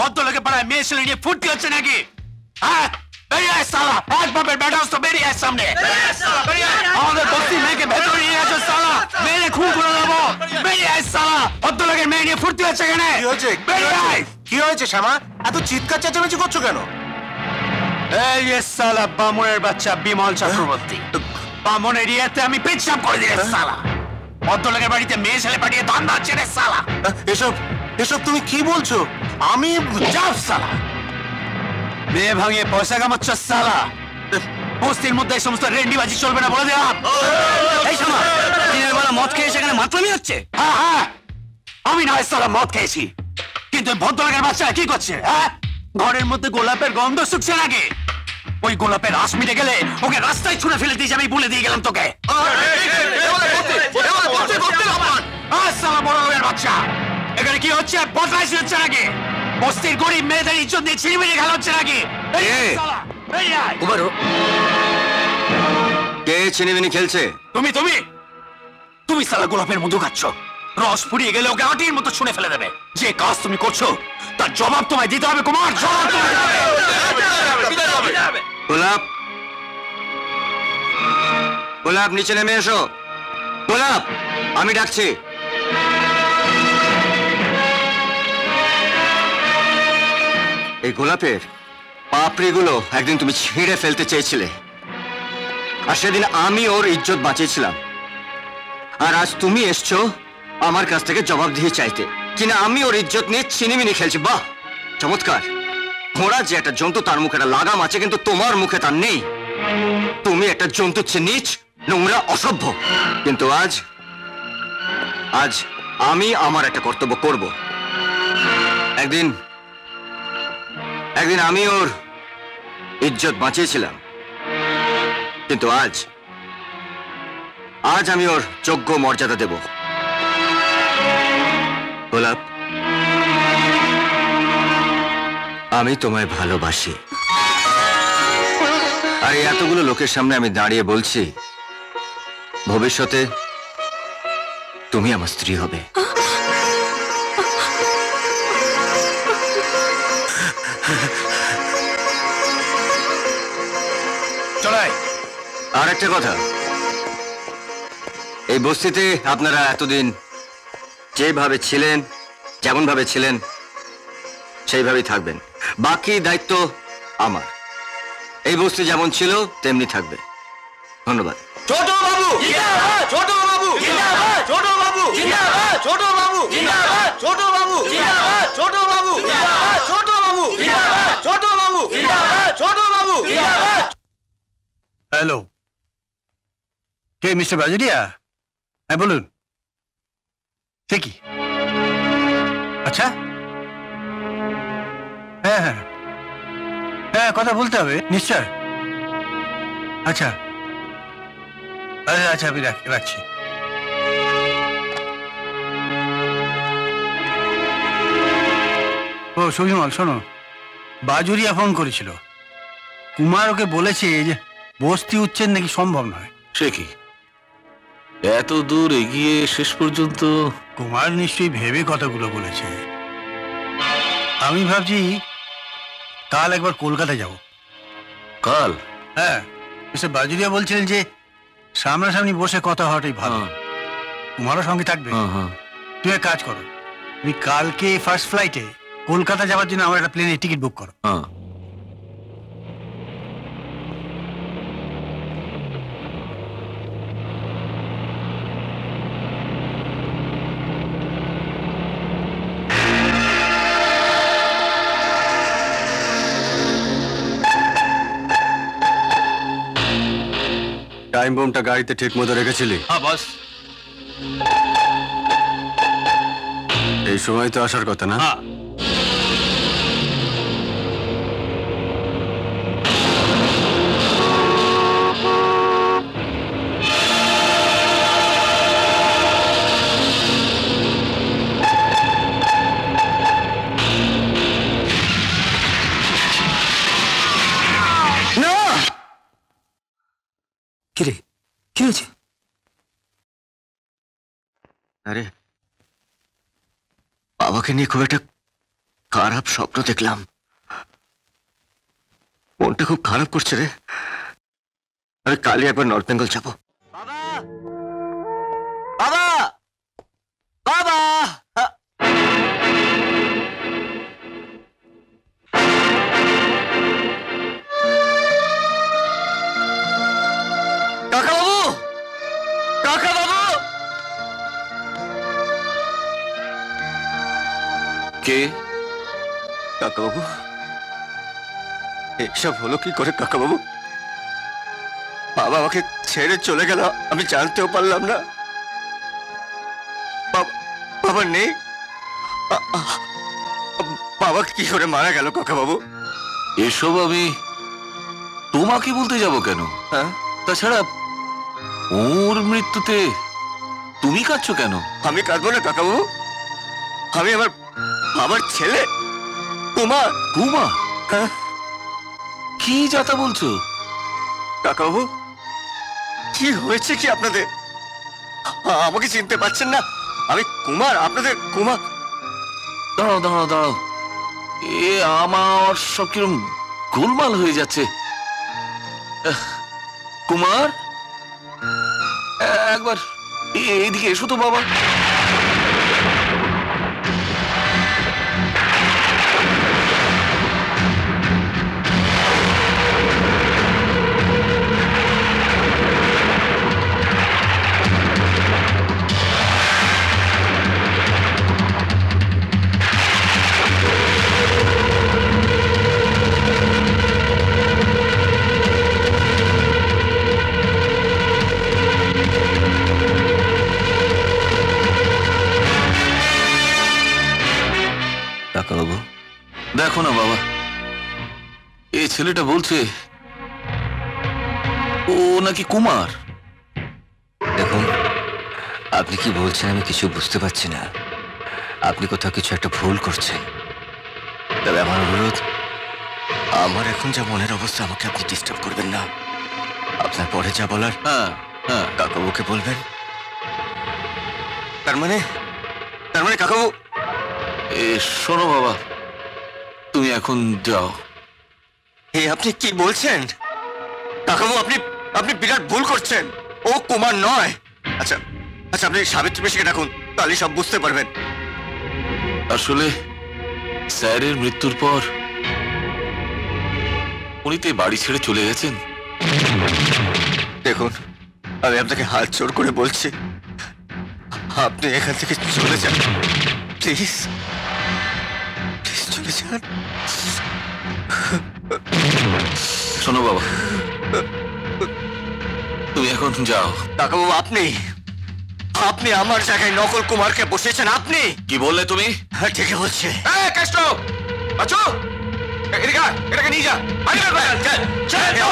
ভদ্রলোকে পাড়ায় মেয়ে ছেলে নিয়ে ফুর্তি হচ্ছে নাকি? হ্যাঁ, বেরিয়ে আয় সালা, এক বাপের বেটা তো বেরিয়ে আয় সামনে। আমাদের বস্তি মেয়েকে ভেতরে নিয়ে আসো সালা, মেয়ে খুন করে দেবো। বেরিয়ে আয় সালা, ভদ্রলোকের মেয়ে নিয়ে ফুর্তি হচ্ছে কেন? কি হয়েছে? কি হয়েছে শ্যামা? এত চিৎকার চেঁচামেচি করছো কেন? এই যে সালা বামুনের বাচ্চা বিমল চক্রবর্তী, বামুনের ইয়েতে আমি পেচ্ছাপ করে দিলে সালা। ভদ্রলোকের বাড়িতে মেয়ে ছেলে পাঠিয়ে ধান্দা হচ্ছে রে সালা। এসব এসব তুমি কি বলছো? আমি যাও সালা, মেয়ে ভাঙিয়ে পয়সা কামাচ্ছ সালা। বস্তির মধ্যে এই সমস্ত রেন্ডিবাজি চলবে না বলে দিলাম। এই সময় দিনের বেলা মদ খেয়ে সেখানে মাতলামি হচ্ছে। হ্যাঁ হ্যাঁ, আমি নয় সালা মদ খেয়েছি, কিন্তু ভদ্রলোকের বাচ্চা কি করছে? হ্যাঁ, ঘরের মধ্যে গোলাপের গন্ধ শুকছে নাকি? ওই গোলাপের রাস মিটে গেলে ওকে রাস্তায় ছুঁড়ে ফেলে দিয়ে আমি বলে দিয়ে গেলাম তোকে। সালা বড় লোকের বাচ্চা, এখানে কি হচ্ছে? বদমাইশি হচ্ছে নাকি? বস্তির গরিব মেয়েদের ইজ্জত দিয়ে ছিনিমিনি খেলা হচ্ছে নাকি? কে ছিনিমিনি খেলছে? তুমি তুমি তুমি সালা গোলাপের মধু খাচ্ছ, রস ফুরিয়ে গেলে ওকে আটির মতো ছুঁড়ে ফেলে দেবে। যে কাজ তুমি করছো তার জবাব তোমায় দিতে হবে কুমার, জবাব তোমায় দিতে হবে। গোলাপ, গোলাপ নিচে নেমে এসো। গোলাপ, আমি ডাকছি। এই গোলাপের পাপড়িগুলো একদিন তুমি ছিঁড়ে ফেলতে চেয়েছিলে, আর সেদিন আমি ওর ইজ্জত বাঁচিয়েছিলাম। আর আজ তুমি এসছো আমার কাছ থেকে জবাব দিয়ে চাইতে, কিনা আমি ওর ইজ্জত নিয়ে ছিনিমিনি খেলছি। বাহ, চমৎকার। ঘোড়া যে একটা জন্তু, তার মুখে একটা লাগাম আছে, কিন্তু তোমার মুখে তার নেই। তুমি একটা জন্তুর চেয়ে নীচ, নোংরা, অসভ্য। কিন্তু আজ আজ আমি আমার একটা কর্তব্য করব। একদিন একদিন আমি ওর ইজ্জত বাঁচিয়েছিলাম, কিন্তু আজ আজ আমি ওর যোগ্য মর্যাদা দেব। গোলাপ, আমি তোমায় ভালোবাসি, আর এতগুলো লোকের সামনে আমি দাঁড়িয়ে বলছি, ভবিষ্যতে তুমি আমার স্ত্রী হবে। চলাই আর একটা কথা, এই বস্তিতে আপনারা এতদিন যেভাবে ছিলেন, যেমন ভাবে ছিলেন, সেইভাবেই থাকবেন। বাকি দায়িত্ব আমার। এই বস্তি যেমন ছিল তেমনি থাকবে। ধন্যবাদ। ছোট বাবু, ছোট বাবু, ছোট বাবু, ছোট বাবু, ছোট বাবু, ছোট বাবু, ছোট বাবু, ছোট বাবু, ছোট বাবু। হ্যালো, কে মিস্টার বাজুরিয়া? হ্যাঁ বলুন। সে কি? আচ্ছা, হ্যাঁ হ্যাঁ হ্যাঁ, কথা বলতে হবে নিশ্চয়। আচ্ছা আচ্ছা, আমি রাখছি। ও সুবিমল, শোনো, বাজুরিয়া ফোন করেছিল। কুমার ওকে বলেছে যে বস্তি উচ্ছেদ নাকি সম্ভব নয়। সে কি, এত দূর এগিয়ে শেষ পর্যন্ত? কুমার নিশ্চয়ই ভেবে কথাগুলো বলেছে। আমি ভাবছি কাল একবার কলকাতা যাব। কাল? হ্যাঁ, মিস্টার বাজুরিয়া বলছিলেন যে সামনাসামনি বসে কথা হওয়াটাই ভালো। কুমারও সঙ্গে থাকবে। তুমি এক কাজ করো, তুমি কালকে ফার্স্ট ফ্লাইটে কলকাতা যাওয়ার জন্য আমার একটা প্লেনের টিকিট বুক করো। টাইম বোমটা গাড়িতে ঠিক মতো রেখেছিলি? হ্যাঁ বস। এই সময় তো আসার কথা না? হ্যাঁ। কিরে, কি হয়েছে? আরে, বাবাকে নিয়ে খুব একটা খারাপ স্বপ্ন দেখলাম। মনটা খুব খারাপ করছে রে। আমি কালই একবার নর্থ বেঙ্গল যাবো। বাবা বাবা বাবা কাকা বাবু, কাকা বাবু। কে? কাকা বাবু, এসব হলো কি করে কাকা বাবু? বাবা আমাকে ছেড়ে চলে গেল, আমি জানতেও পারলাম না। বাবা নেই। বাবা কি করে মারা গেল কাকা বাবু? এসব আমি তোমাকে বলতে যাব কেন? হ্যাঁ, তাছাড়া ওর মৃত্যুতে তুমি কাঁদছো কেন? আমি কাঁদবো না কাকা বাবু। আমি আমার বাবার ছেলে কুমার। কুমা? হ্যাঁ কি যাতা বলছো? কাকা বাবু, কি হয়েছে কি আপনাদের? আমাকে চিনতে পারছেন না? আমি কুমার, আপনাদের কুমার। দাঁড়াও দাঁড়াও দাঁড়াও, এ আমার সব কিরম গোলমাল হয়ে যাচ্ছে। কুমার, একবার এইদিকে এসো তো বাবা। কাকা বাবু, দেখো না বাবা, এই ছেলেটা বলছে ও নাকি কুমার। দেখুন আপনি কি বলছেন আমি কিছু বুঝতে পারছি না। আপনি কোথাও কিছু একটা ভুল করছেন। তবে আমার অনুরোধ, আমার এখন যা মনের অবস্থা, আমাকে আপনি ডিস্টার্ব করবেন না। আপনার পরে যা বলার হ্যাঁ হ্যাঁ, কাকাবুকে বলবেন। তার মানে কাকাবু। এ শোনো বাবা, তুমি এখন যাও। আপনি কি বলছেন কাকাবু? আপনি বিরাট ভুল করছেন। ও কুমার নয়। আচ্ছা আচ্ছা, আপনি সাবিত্রী পিসিকে ডাকুন, তাহলে সব বুঝতে পারবেন। আসলে স্যারের মৃত্যুর পর উনি তো এই বাড়ি ছেড়ে চলে গেছেন। দেখুন, আমি আপনাকে হাত জোড় করে বলছি, আপনি এখান থেকে চলে যান প্লিজ। প্লিজ চলে যান। শোনো বাবা, তুমি এখন যাও। কাকাবু, আপনি আমার জায়গায় নকল কুমারকে বসিয়েছেন। আপনি কি বললে তুমি? হ্যাঁ, ঠিকই বলছে। কেষ্ট, আচ্ছা এদিকে আয়, এটাকে নিয়ে যা। আগে চল চল